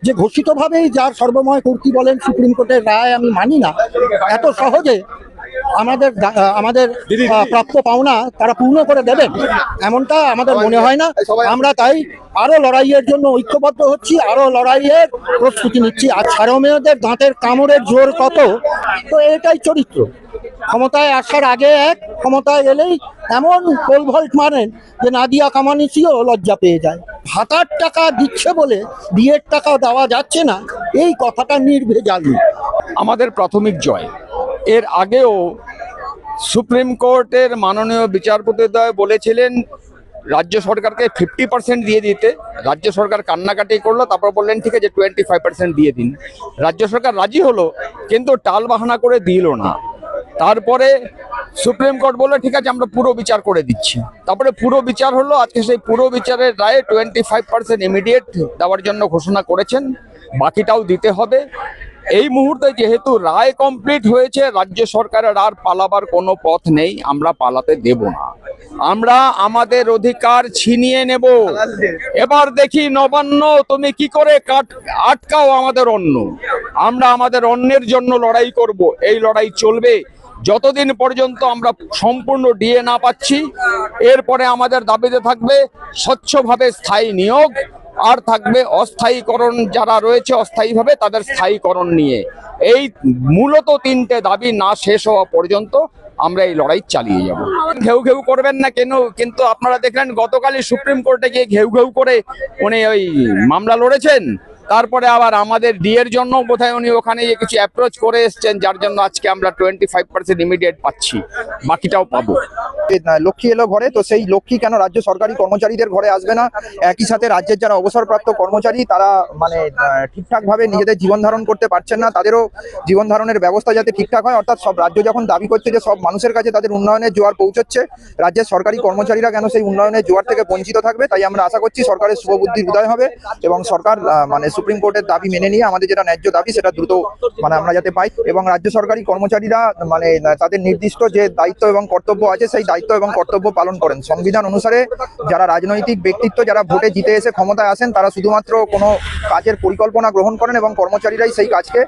যে ঘোষিতভাবেই যার সর্বময় কর্তৃ বলেন সুপ্রিম কোর্টের রায় আমি মানি না, এত সহজে আমাদের প্রাপ্য পাওনা তারা পূর্ণ করে দেবেন এমনটা আমাদের মনে হয় না। আমরা তাই আরো লড়াইয়ের জন্য ঐক্যবদ্ধ হচ্ছি, আরো লড়াইয়ের প্রস্তুতি নিচ্ছি। আর সারমেয়দের দাঁতের কামড়ের জোর কত, তো এটাই চরিত্র। ক্ষমতায় আসার আগে এক, ক্ষমতায় এলেই এমন পোলভল্ট মারেন যে নাদিয়া কামানিসিও লজ্জা পেয়ে যায়। ভাতার টাকা দিচ্ছে বলে বিয়ের টাকা দেওয়া যাচ্ছে না, এই কথাটা নির্ভেজাল। আমাদের প্রাথমিক জয়। এর আগেও সুপ্রিম কোর্টের মাননীয় বিচারপতিদ্বয় বলেছিলেন রাজ্য সরকারকে 50% দিয়ে দিতে। রাজ্য সরকার কান্নাকাটি করলো, তারপর বললেন ঠিক আছে 25% দিয়ে দিন। রাজ্য সরকার রাজি হলো, কিন্তু টাল বাহানা করে দিল না। তারপরে সুপ্রিম কোর্ট বললো ঠিক আছে আমরা পুরো বিচার করে দিচ্ছি। তারপরে পুরো বিচার হলো, আজকে সেই পুরো বিচারের রায়ে 25% ইমিডিয়েট দেওয়ার জন্য ঘোষণা করেছেন, বাকিটাও দিতে হবে। এই মুহূর্তে যেহেতু রায় কমপ্লিট হয়েছে, রাজ্য সরকারের আর পালাবার কোনো পথ নেই, আমরা পালাতে দেব না। আমরা আমাদের অধিকার ছিনিয়ে নেব। এবার দেখি নবান্ন তুমি কি করে আটকাও আমাদের অন্ন। আমরা আমাদের অন্নের জন্য লড়াই করব। এই লড়াই চলবে যতদিন পর্যন্ত আমরা সম্পূর্ণ ডিএ না পাচ্ছি। এরপরে আমাদের দাবিতে থাকবে স্বচ্ছভাবে স্থায়ী নিয়োগ, আর থাকবে অস্থায়ীকরণ, যারা রয়েছে অস্থায়ীভাবে তাদের স্থায়ীকরণ নিয়ে। এই মূলত তিনটে দাবি না শেষ হওয়া পর্যন্ত আমরা এই লড়াই চালিয়ে যাব। ঘেউ ঘেউ করবেন না কেন, কিন্তু আপনারা দেখলেন গতকালই সুপ্রিম কোর্টে গিয়ে ঘেউ ঘেউ করে উনি ওই মামলা লড়েছেন। তারপরে আবার আমাদের ডিএর জন্য বোধহয় উনি ওখানে কিছু অ্যাপ্রোচ করে এসছেন, যার জন্য আজকে আমরা 25% ইমিডিয়েট পাচ্ছি, বাকিটাও পাবো। লক্ষ্মী এলো ঘরে, তো সেই লক্ষ্মী কেন রাজ্য সরকারি কর্মচারীদের ঘরে আসবে না? একই সাথে রাজ্যের যারা অবসরপ্রাপ্ত কর্মচারী তারা ঠিকঠাক ভাবে নিজেদের জীবন ধারণ করতে পারছেন না, তাদেরও জীবন ধারণের ব্যবস্থা যাতে ঠিকঠাক হয়। অর্থাৎ সব রাজ্য যখন দাবি করছে যে সব মানুষের কাছে তাদের উন্নয়নের জোয়ার পৌঁছচ্ছে, রাজ্যের সরকারি কর্মচারীরা কেন সেই উন্নয়নের জোয়ার থেকে বঞ্চিত থাকবে? তাই আমরা আশা করছি সরকারের শুভবুদ্ধির উদয় হবে এবং সরকার সুপ্রিম কোর্টের দাবি মেনে নিয়ে আমাদের যেটা ন্যায্য দাবি সেটা দ্রুত আমরা যাতে পাই। এবং রাজ্য সরকারি কর্মচারীরা তাদের নির্দিষ্ট যে দায়িত্ব এবং কর্তব্য আছে সেই দায়িত্ব এবং কর্তব্য পালন করেন। সংবিধান অনুসারে যারা রাজনৈতিক ব্যক্তিত্ব, যারা ভোটে জিতে এসে ক্ষমতায় আসেন, তারা শুধুমাত্র কোনো কাজের পরিকল্পনা গ্রহণ করেন এবং কর্মচারীরাই সেই কাজকে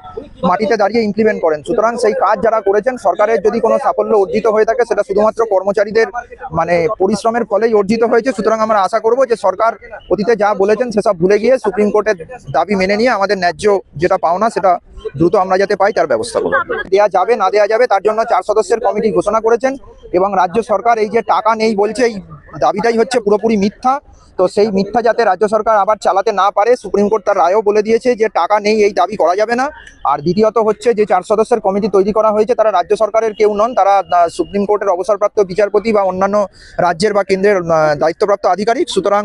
মাটিতে দাঁড়িয়ে ইমপ্লিমেন্ট করেন। সুতরাং সেই কাজ যারা করেছেন, সরকারের যদি কোনো সাফল্য অর্জিত হয়ে থাকে সেটা শুধুমাত্র কর্মচারীদের পরিশ্রমের ফলেই অর্জিত হয়েছে। সুতরাং আমরা আশা করব যে সরকার অতীতে যা বলেছেন সেসব ভুলে গিয়ে সুপ্রিম কোর্টের দাবি মেনে নিয়ে আমাদের ন্যায্য যেটা পাওনা সেটা দ্রুত আমরা যাতে পাই তার ব্যবস্থা করব। দেয়া যাবে না দেয়া যাবে তার জন্য 4 সদস্যের কমিটি ঘোষণা করেছেন এবং রাজ্য সরকার এই যে টাকা নেই বলছে, এই দাবিটাই হচ্ছে পুরোপুরি মিথ্যা। তো সেই মিথ্যা যাতে রাজ্য সরকার আবার চালাতে না পারে, সুপ্রিম কোর্ট তার রায়ও বলে দিয়েছে যে টাকা নেই এই দাবি করা যাবে না। আর দ্বিতীয়ত হচ্ছে যে 4 সদস্যের কমিটি তৈরি করা হয়েছে তারা রাজ্য সরকারের কেউ নন, তারা সুপ্রিম কোর্টের অবসরপ্রাপ্ত বিচারপতি বা অন্যান্য রাজ্যের বা কেন্দ্রের দায়িত্বপ্রাপ্ত আধিকারিক। সুতরাং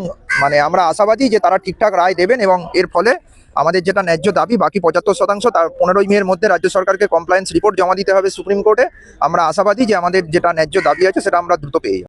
আমরা আশাবাদী যে তারা ঠিকঠাক রায় দেবেন এবং এর ফলে আমাদের যেটা ন্যায্য দাবি বাকি 75% তার 15ই মের মধ্যে রাজ্য সরকারকে কমপ্লায়েন্স রিপোর্ট জমা দিতে হবে সুপ্রিম কোর্টে। আমরা আশাবাদী যে আমাদের যেটা ন্যায্য দাবি আছে সেটা আমরা দ্রুত পেয়ে যাব।